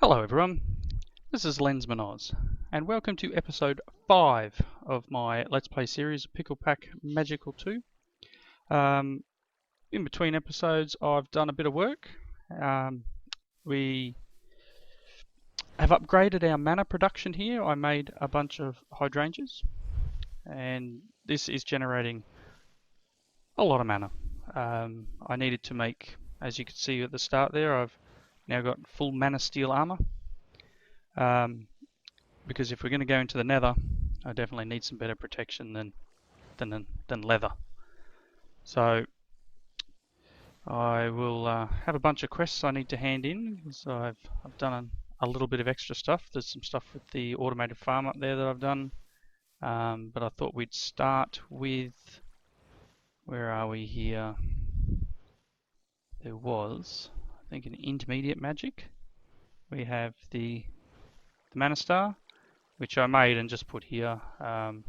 Hello everyone, this is Lensman Oz, and welcome to episode 5 of my Let's Play series of Pickle Pack Magical 2. In between episodes I've done a bit of work. We have upgraded our mana production here. I made a bunch of hydrangeas, and this is generating a lot of mana. I needed to make, as you can see at the start there, I've now got full mana steel armor. Because if we're going to go into the nether, I definitely need some better protection than leather. So I will have a bunch of quests I need to hand in, because I've done a little bit of extra stuff. There's some stuff with the automated farm up there that I've done, but I thought we'd start with, where are we here? There was, I think, an intermediate magic. We have the mana star, which I made and just put here. I've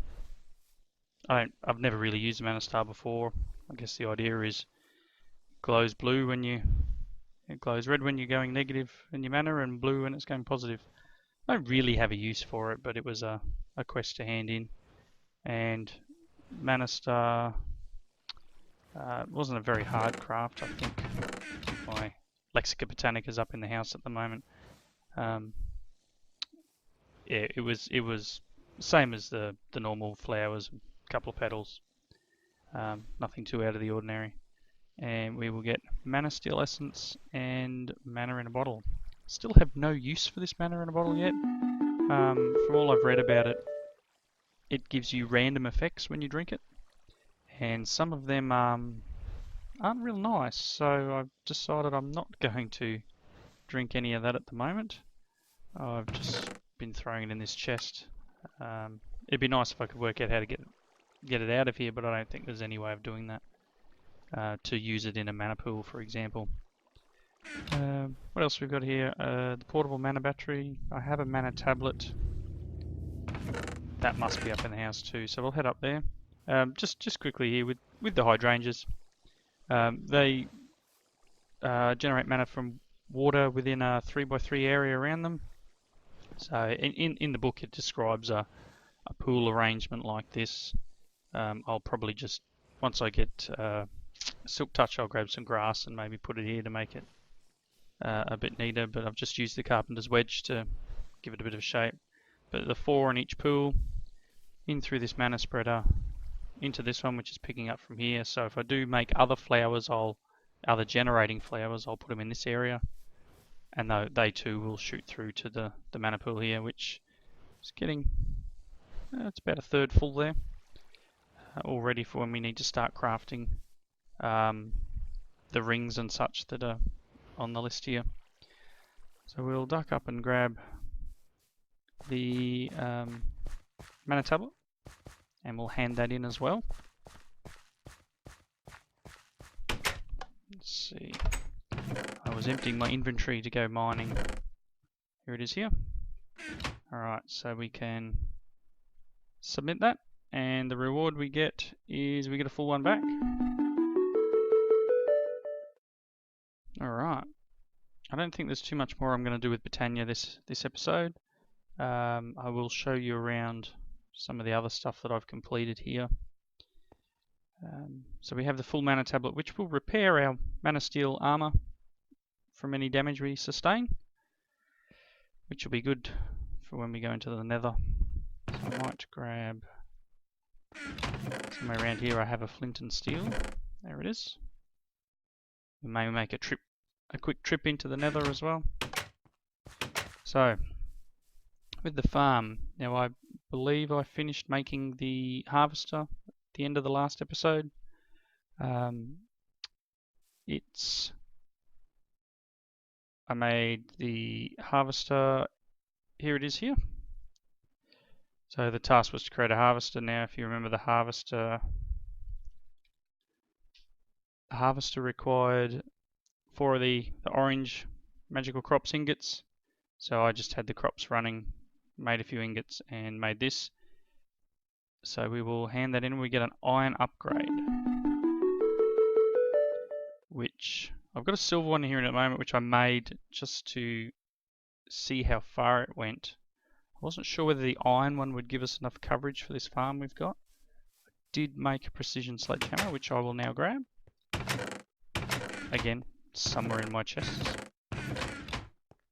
never really used a mana star before. I guess the idea is it glows blue when it glows red when you're going negative in your mana, and blue when it's going positive. I don't really have a use for it, but it was a quest to hand in. And mana star wasn't a very hard craft, I think. My Lexica Botanica is up in the house at the moment. Yeah, it was same as the normal flowers, a couple of petals, nothing too out of the ordinary. And we will get mana steel essence and mana in a bottle. Still have no use for this mana in a bottle yet. From all I've read about it, it gives you random effects when you drink it, and some of them aren't real nice. So I've decided I'm not going to drink any of that at the moment. I've just been throwing it in this chest. It'd be nice if I could work out how to get it out of here, but I don't think there's any way of doing that. To use it in a mana pool, for example. What else we've got here? The portable mana battery. I have a mana tablet. That must be up in the house too, so we'll head up there. Just quickly here with the hydrangeas. They generate mana from water within a 3x3 area around them. So in the book it describes a pool arrangement like this. I'll probably just, once I get Silk Touch, I'll grab some grass and maybe put it here to make it a bit neater, but I've just used the carpenter's wedge to give it a bit of shape. But the 4 in each pool, in through this mana spreader, into this one, which is picking up from here. So if I do make other flowers, other generating flowers, I'll put them in this area, and they too will shoot through to the mana pool here, which is getting, it's about a third full there, all ready for when we need to start crafting the rings and such that are on the list here. So we'll duck up and grab the mana tablet, and we'll hand that in as well. Let's see. I was emptying my inventory to go mining. Here it is here. Alright, so we can submit that, and the reward we get is we get a full one back. Alright. I don't think there's too much more I'm going to do with Botania this episode. I will show you around some of the other stuff that I've completed here. So we have the full mana tablet, which will repair our mana steel armor from any damage we sustain, which will be good for when we go into the nether. So I might grab somewhere around here. I have a flint and steel. There it is. We may make a quick trip into the nether as well. So with the farm, now I believe I finished making the harvester at the end of the last episode. I made the harvester, here it is here. So the task was to create a harvester. Now if you remember, the harvester required 4 of the orange magical crops ingots. So I just had the crops running, made a few ingots and made this. So we will hand that in. We get an iron upgrade, which I've got a silver one here in at the moment, which I made just to see how far it went. I wasn't sure whether the iron one would give us enough coverage for this farm we've got. I did make a precision sledgehammer, which I will now grab. Again, somewhere in my chests.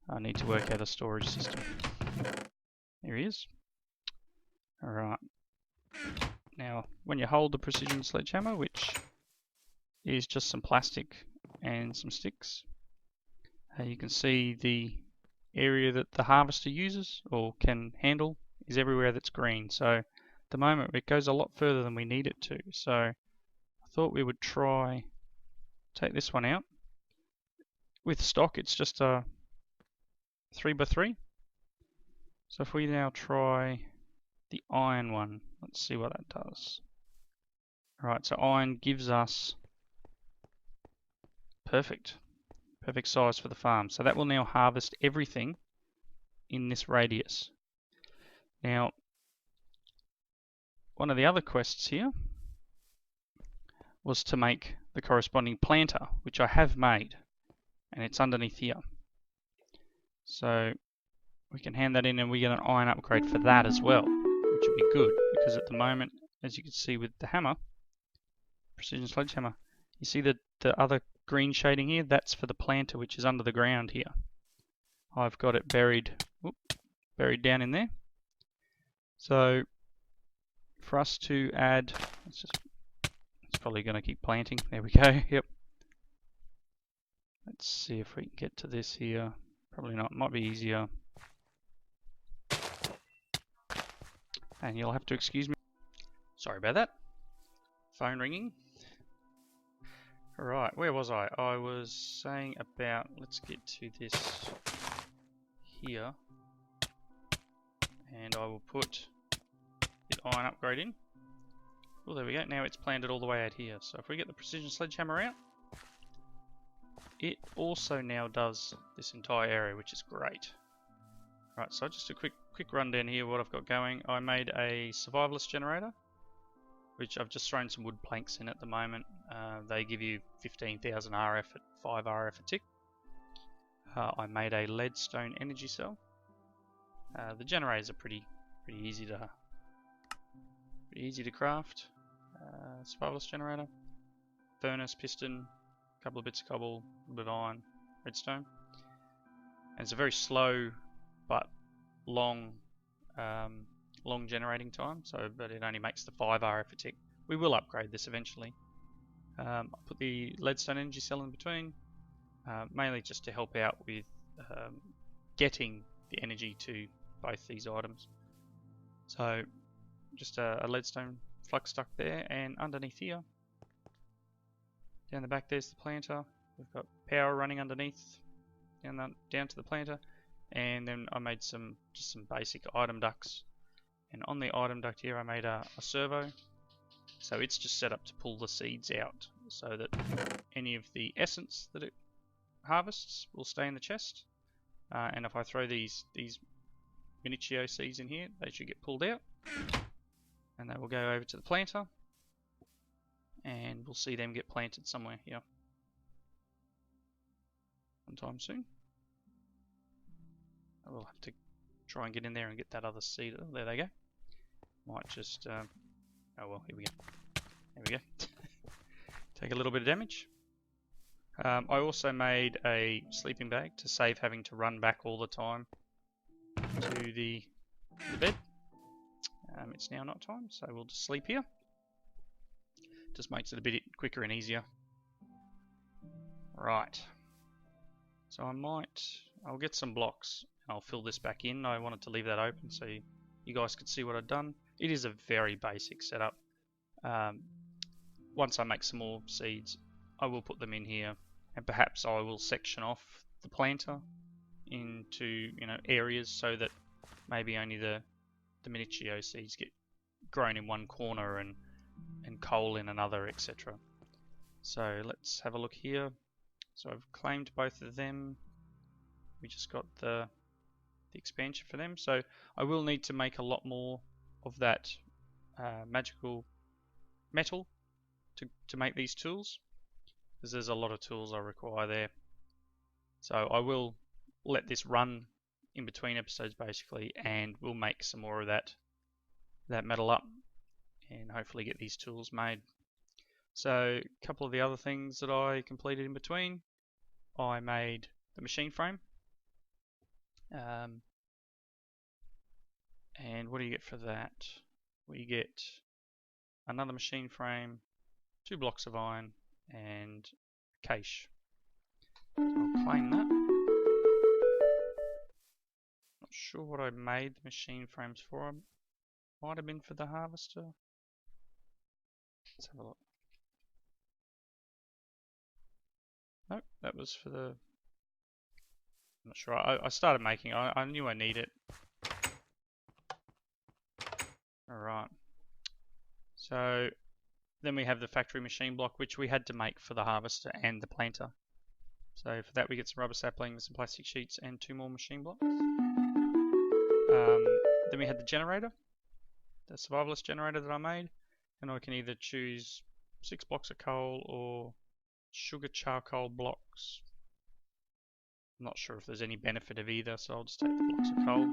I need to work out a storage system. Here he is. Alright. Now, when you hold the precision sledgehammer, which is just some plastic and some sticks, you can see the area that the harvester uses or can handle is everywhere that's green. So at the moment it goes a lot further than we need it to. So I thought we would try take this one out. With stock it's just a 3x3. So if we now try the iron one, let's see what that does. Alright, so iron gives us perfect size for the farm. So that will now harvest everything in this radius. Now, one of the other quests here was to make the corresponding planter, which I have made, and it's underneath here. So we can hand that in and we get an iron upgrade for that as well, which would be good, because at the moment, as you can see with the hammer, precision sledgehammer, you see the other green shading here? That's for the planter, which is under the ground here. I've got it buried down in there. So for us to add, it's probably going to keep planting. There we go. Yep. Let's see if we can get to this here. Probably not. Might be easier. And you'll have to excuse me. Sorry about that. Phone ringing. Alright, where was I? I was saying about, let's get to this here. And I will put the iron upgrade in. Oh, there we go. Now it's planted all the way out here. So if we get the precision sledgehammer out, it also now does this entire area, which is great. Right, so just a quick rundown here what I've got going. I made a survivalist generator, which I've just thrown some wood planks in at the moment. They give you 15,000 RF at 5 RF a tick. I made a leadstone energy cell. The generators are pretty easy to craft. Survivalist generator, furnace, piston, a couple of bits of cobble, a little bit of iron, redstone. And it's a very slow but long generating time, but it only makes the 5 RF a tick. We will upgrade this eventually. I'll put the leadstone energy cell in between, mainly just to help out with getting the energy to both these items. So just a leadstone flux stuck there, and underneath here, down the back, there's the planter. We've got power running underneath, down to the planter, and then I made just some basic item ducts. And on the item duct here, I made a servo. So it's just set up to pull the seeds out, so that any of the essence that it harvests will stay in the chest. And if I throw these minichio seeds in here, they should get pulled out, and they will go over to the planter, and we'll see them get planted somewhere here sometime soon. I will have to try and get in there and get that other seed. Oh, there they go. Might just oh well, here we go. There we go. Take a little bit of damage. I also made a sleeping bag to save having to run back all the time to the bed. It's now not time, so we'll just sleep here. Just makes it a bit quicker and easier. Right. So I'll get some blocks. I'll fill this back in. I wanted to leave that open so you guys could see what I've done. It is a very basic setup. Once I make some more seeds, I will put them in here, and perhaps I will section off the planter into areas so that maybe only the minichio seeds get grown in one corner and coal in another, etc. So let's have a look here. So I've claimed both of them. We just got the expansion for them. So I will need to make a lot more of that magical metal to make these tools, because there's a lot of tools I require there. So I will let this run in between episodes basically, and we'll make some more of that metal up and hopefully get these tools made. So a couple of the other things that I completed in between, I made the machine frame. And what do you get for that? We get another machine frame, 2 blocks of iron, and cache. So I'll claim that. Not sure what I made the machine frames for. Might have been for the harvester. Let's have a look. Nope, that was for the... I'm not sure. I started making it. I knew I need it. Alright. So then we have the factory machine block, which we had to make for the harvester and the planter. So for that we get some rubber saplings, some plastic sheets, and 2 more machine blocks. Then we had the generator, the survivalist generator that I made, and I can either choose 6 blocks of coal or sugar charcoal blocks. I'm not sure if there's any benefit of either, so I'll just take the blocks of coal.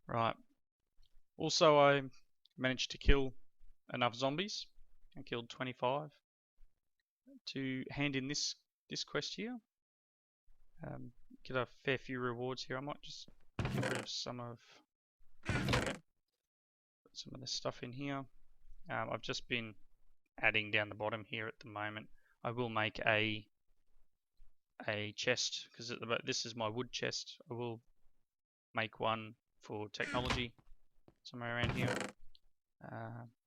Right. Also, I managed to kill enough zombies. I killed 25 to hand in this quest here. Get a fair few rewards here. I might just get rid of some of this stuff in here. I've just been adding down the bottom here at the moment. I will make a chest because this is my wood chest. I will make one for technology somewhere around here.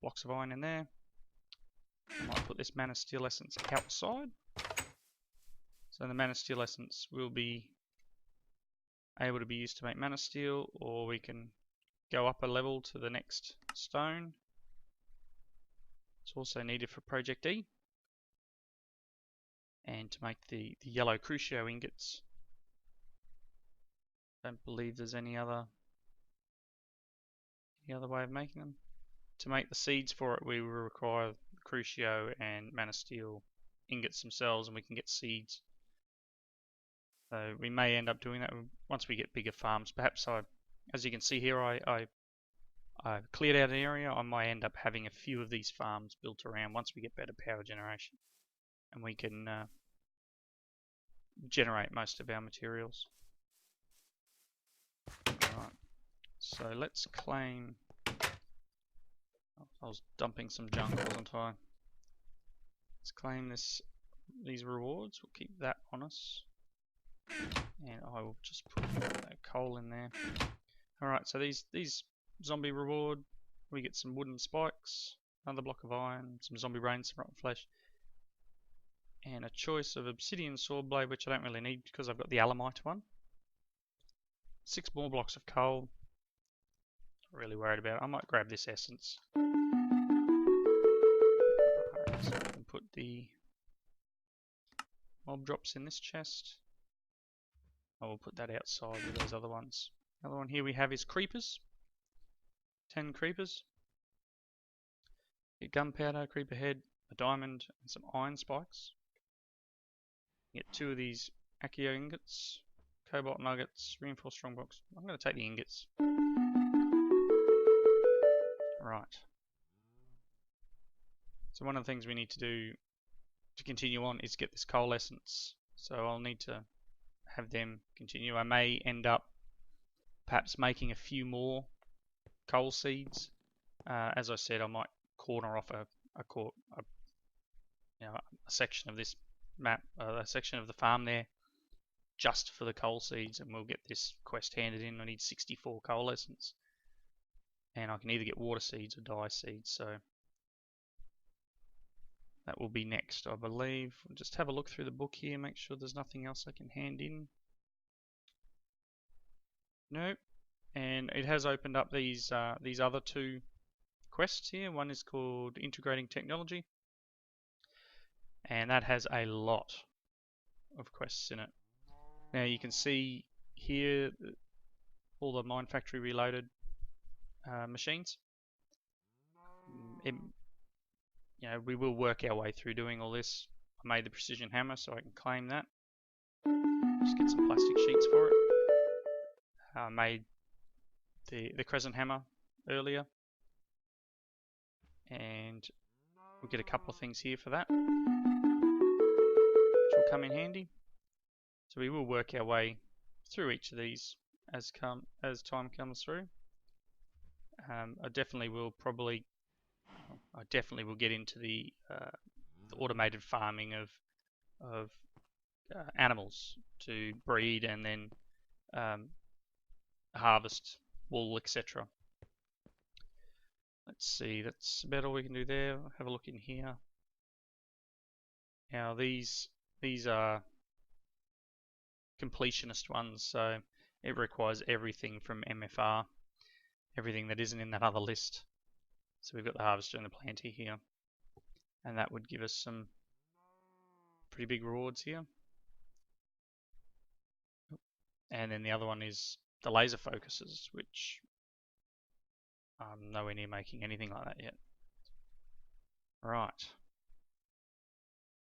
Blocks of iron in there. I might put this mana steel essence outside. So the mana steel essence will be able to be used to make mana steel, or we can go up a level to the next stone. It's also needed for Project E. And to make the yellow crucio ingots. Don't believe there's any other way of making them. To make the seeds for it, we will require crucio and mana steel ingots themselves, and we can get seeds. So we may end up doing that once we get bigger farms. Perhaps as you can see here, I cleared out an area. I might end up having a few of these farms built around once we get better power generation, and we can generate most of our materials. Alright, so let's claim... I was dumping some junk, wasn't I? Let's claim these rewards. We'll keep that on us. And I will just put coal in there. Alright, so these zombie reward, we get some wooden spikes, another block of iron, some zombie brains, some rotten flesh, and a choice of obsidian sword blade, which I don't really need because I've got the alamite one. 6 more blocks of coal. Not really worried about it. I might grab this essence. So I can put the mob drops in this chest. I will put that outside with those other ones. Another one here we have is creepers. 10 creepers. Get gunpowder, creeper head, a diamond, and some iron spikes. Get 2 of these Accio ingots, cobalt nuggets, reinforced strongbox. I'm going to take the ingots. Right. So one of the things we need to do to continue on is get this coal essence. So I'll need to have them continue. I may end up perhaps making a few more coal seeds. As I said, I might corner off a section of this map, a section of the farm there, just for the coal seeds, and we'll get this quest handed in. I need 64 coal essence, and I can either get water seeds or dye seeds. So that will be next, I believe. We'll just have a look through the book here, make sure there's nothing else I can hand in. Nope. And it has opened up these other 2 quests here. One is called Integrating Technology, and that has a lot of quests in it. Now you can see here all the Mine Factory Reloaded machines. We will work our way through doing all this. I made the precision hammer, so I can claim that. Just get some plastic sheets for it. I made the crescent hammer earlier, and we'll get a couple of things here for that, which will come in handy. So we will work our way through each of these as time comes through. I definitely will get into the automated farming of animals to breed and then harvest wool, etc. Let's see, that's about all we can do there. Have a look in here. Now these are completionist ones, so it requires everything from MFR, everything that isn't in that other list. So we've got the harvester and the planter here, and that would give us some pretty big rewards here. And then the other one is the laser focuses, which I'm nowhere near making anything like that yet. Right.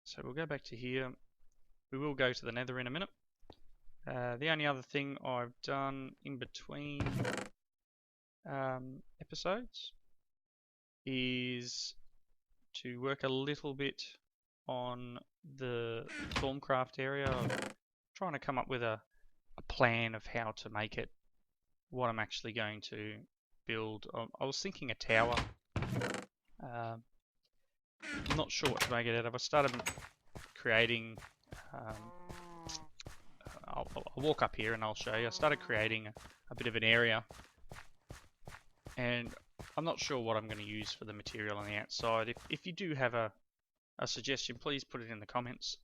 So we'll go back to here. We will go to the nether in a minute. The only other thing I've done in between episodes is to work a little bit on the Stormcraft area. I'm trying to come up with a plan of how to make it, what I'm actually going to build. I was thinking a tower. I'm not sure what to make it out of. I started creating, I'll walk up here and I'll show you. I started creating a bit of an area, and I'm not sure what I'm going to use for the material on the outside. If you do have a suggestion, please put it in the comments.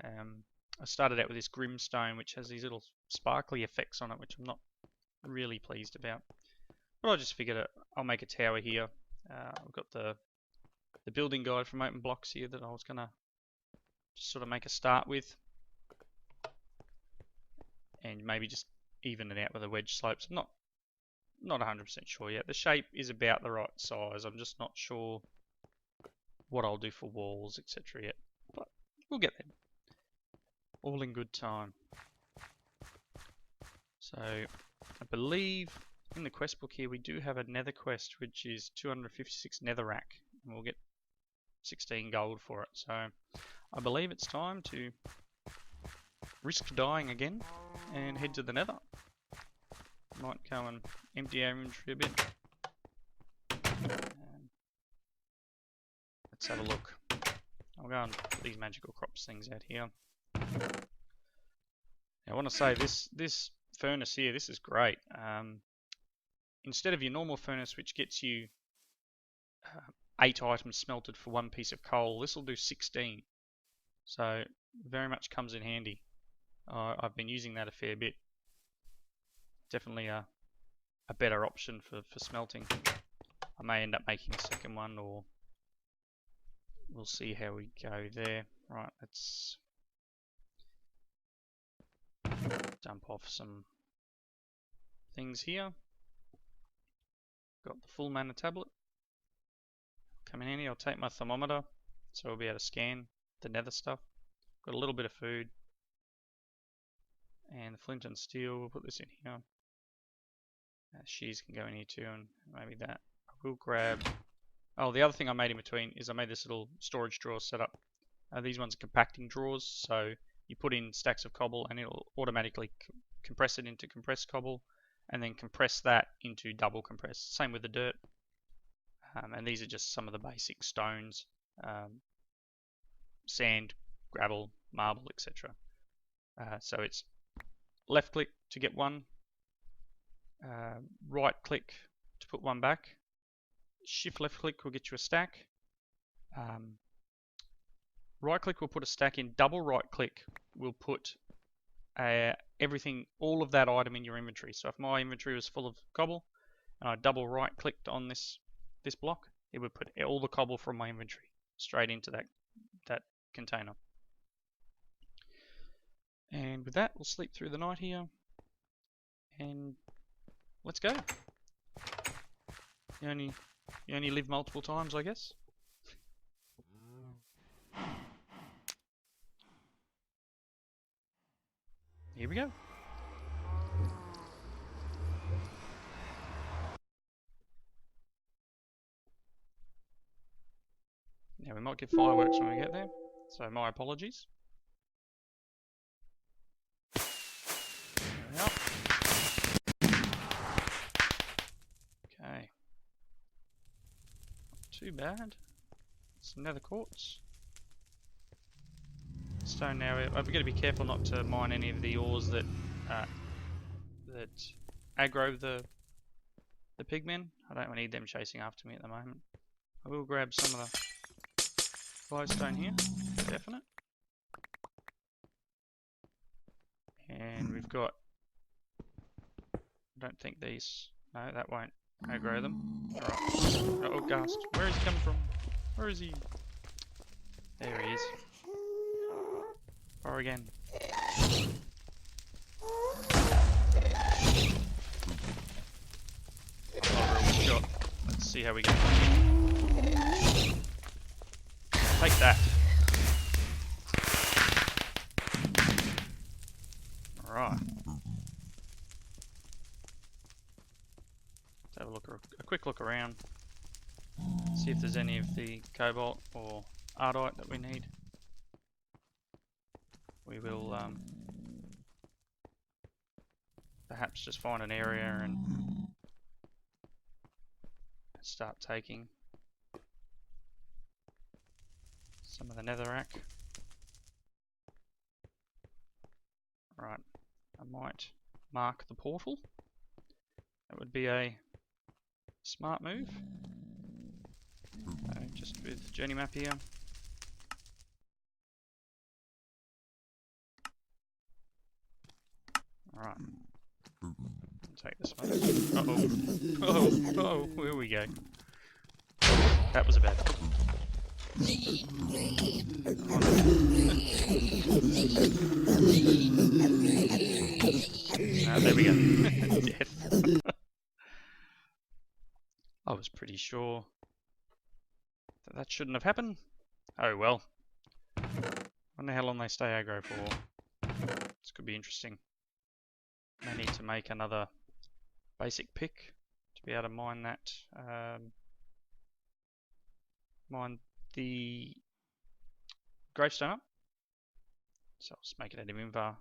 I started out with this Grimstone, which has these little sparkly effects on it, which I'm not really pleased about. But I just figured I'll make a tower here. I've got the building guide from Open Blocks here that I was going to just sort of make a start with. And maybe just even it out with the wedge slopes. I'm not 100% sure yet. The shape is about the right size. I'm just not sure what I'll do for walls, etc. yet. But we'll get there. All in good time. So I believe in the quest book here we do have a nether quest, which is 256 netherrack, and we'll get 16 gold for it. So I believe it's time to risk dying again and head to the nether. Might go and empty our inventory a bit. Let's have a look. I'll go and put these magical crops things out here. Now, I want to say this furnace here, this is great. Instead of your normal furnace, which gets you 8 items smelted for 1 piece of coal, this will do 16. So very much comes in handy. I've been using that a fair bit. Definitely a better option for smelting. I may end up making a second one, or we'll see how we go there. Right, let's dump off some things here. Got the full mana tablet. Come in handy. I'll take my thermometer so we'll be able to scan the nether stuff. Got a little bit of food. And the flint and steel, we'll put this in here. Shears can go in here too, and maybe that. I will grab... Oh, the other thing I made in between is I made this little storage drawer setup. These ones are compacting drawers, so you put in stacks of cobble and it'll automatically compress it into compressed cobble, and then compress that into double compressed. Same with the dirt. And these are just some of the basic stones, sand, gravel, marble, etc. So it's left click to get one, right click to put one back, shift left click will get you a stack, right click will put a stack in, double right click will put everything, all of that item in your inventory. So if my inventory was full of cobble and I double right clicked on this block, it would put all the cobble from my inventory straight into that container. And with that, we'll sleep through the night here, and let's go. You only live multiple times, I guess. here we go. Now we might get fireworks when we get there, so my apologies. There we are. Okay. Not too bad. Some nether quartz. Stone now. I've got to be careful not to mine any of the ores that aggro the pigmen. I don't need them chasing after me at the moment. I will grab some of the glowstone here, definite. And we've got. I don't think these. No, that won't aggro them. Alright. Oh, ghast. Where is he coming from? Where is he? There he is. Or again. Shot. Let's see how we go. Take that. Alright. Let's have a look, a quick look around. See if there's any of the cobalt or ardite that we need. We will perhaps just find an area and start taking some of the netherrack. Right, I might mark the portal. That would be a smart move. Just with journey map here. Alright. Take this one. Oh, here we go. That was a bad one. There we go. Death. I was pretty sure that shouldn't have happened. Oh well. Wonder how long they stay aggro for. This could be interesting. I need to make another basic pick to be able to mine that. Mine the gravestone up. So I'll just make it out of invar.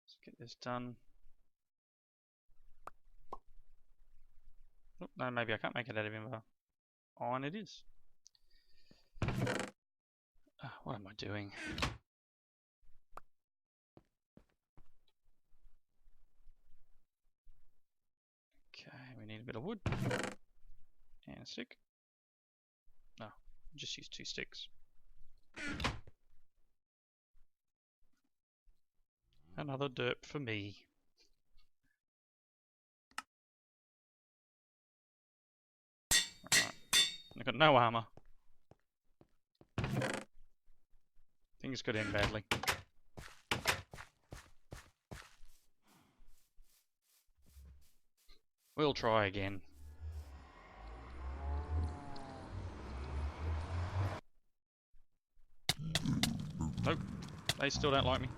Let's get this done. Oh, no, maybe I can't make it out of invar. Iron it is. What am I doing? Okay, we need a bit of wood. And a stick. No, just use 2 sticks. Another derp for me. Alright, I've got no armor. Things could end badly. We'll try again. Nope, they still don't like me.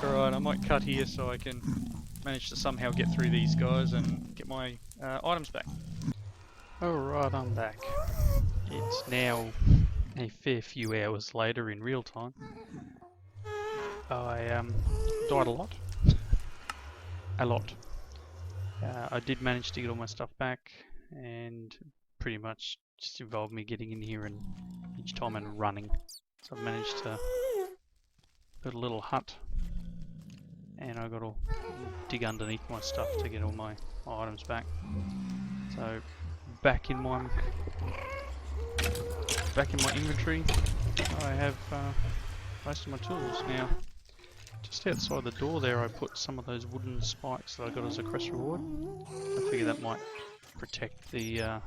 Alright, I might cut here so I can manage to somehow get through these guys and get my items back. Alright, I'm back. It's now a fair few hours later in real time. I died a lot. A lot. I did manage to get all my stuff back, and pretty much just involved me getting in here and each time and running. So I've managed to build a little hut, and I got to dig underneath my stuff to get all my items back. So back in my inventory, I have most of my tools now. Just outside the door there, I put some of those wooden spikes that I got as a quest reward. I figure that might protect the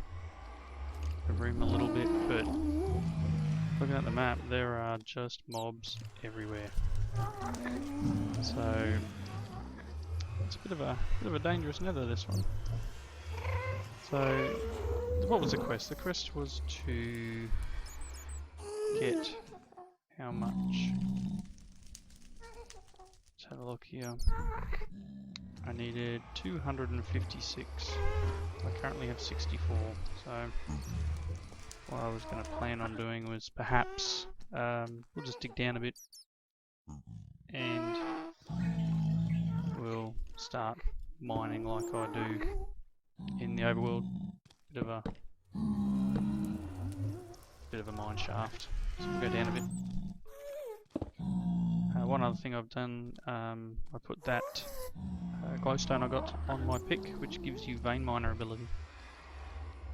room a little bit, but looking at the map, there are just mobs everywhere. So it's a bit of a dangerous nether, this one. So what was the quest? The quest was to get how much? have a look here. I needed 256. I currently have 64, so what I was going to plan on doing was perhaps we'll just dig down a bit and we'll start mining like I do in the overworld. Bit of a mine shaft. So we'll go down a bit. One other thing I've done, I put that glowstone I got on my pick, which gives you vein miner ability.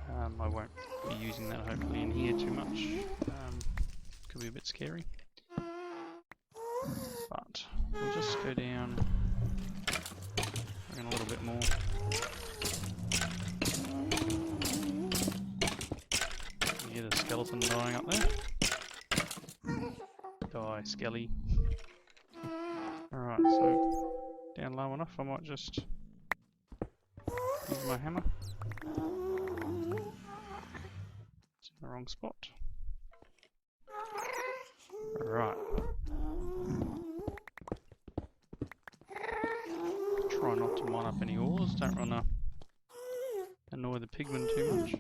I won't be using that hopefully in here too much. Could be a bit scary. But we'll just go down a little bit more. You hear the skeleton dying up there? Die, skelly. Alright, so down low enough, I might just use my hammer. It's in the wrong spot. Right. Try not to mine up any ores, don't want to annoy the pigmen too much.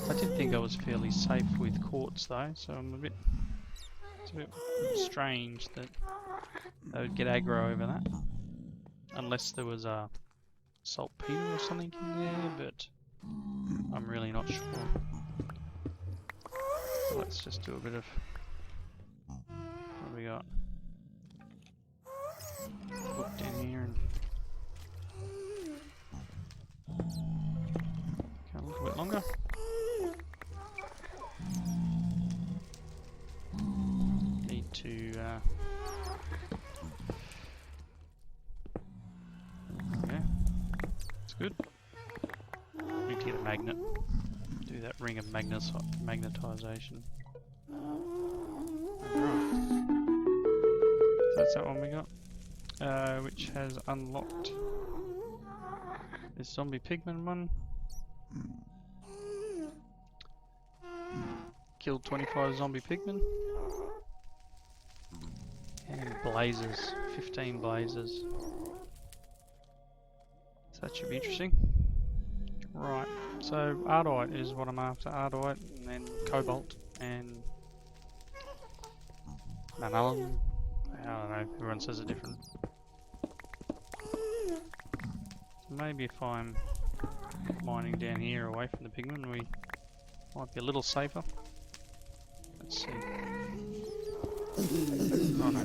I did think I was fairly safe with quartz though, so it's a bit strange that they would get aggro over that. Unless there was a saltpeter or something in there, but I'm really not sure. So let's just do a bit of... What do we got? Look down here and... Go a little bit longer. Need to... Okay. That's good. Need to get a magnet. Do that ring of magnetization. Alright. So that's that one we got. Which has unlocked this zombie pigman one. Killed 25 zombie pigmen. And blazes. 15 blazes. So that should be interesting. Right, so ardite is what I'm after. Ardite, and then cobalt, and manalum. I don't know, everyone says it different. So maybe if I'm mining down here away from the pigmen, we might be a little safer. Let's see. Oh no.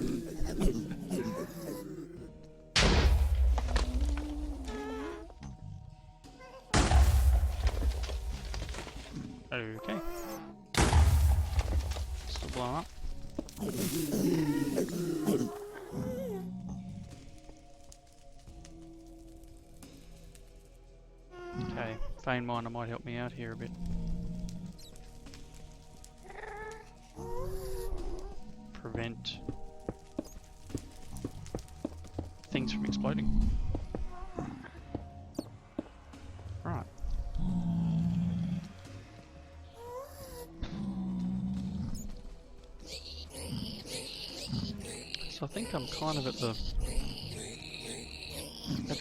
Okay. Still blowing up. Okay, vein miner might help me out here a bit. Prevent things from exploding. Right. So I think I'm kind of at the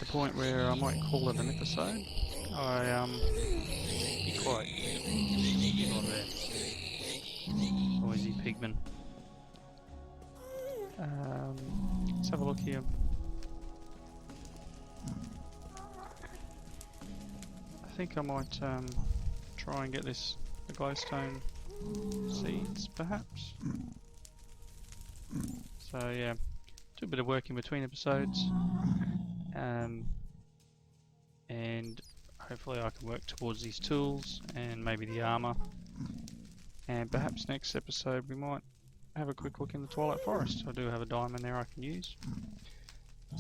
point where I might call it an episode. Be quiet. Oh, there. Noisy pigman. Let's have a look here. I think I might try and get the glowstone seeds, perhaps. So yeah, do a bit of work in between episodes, and hopefully I can work towards these tools and maybe the armor. And perhaps next episode we might have a quick look in the Twilight Forest. I do have a diamond there I can use.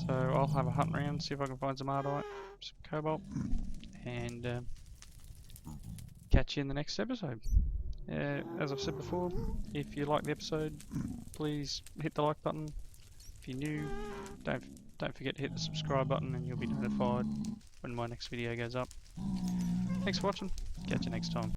So I'll have a hunt around, see if I can find some ardite, some cobalt, and catch you in the next episode. As I've said before, if you like the episode, please hit the like button. If you're new, don't forget to hit the subscribe button and you'll be notified when my next video goes up. Thanks for watching. Catch you next time.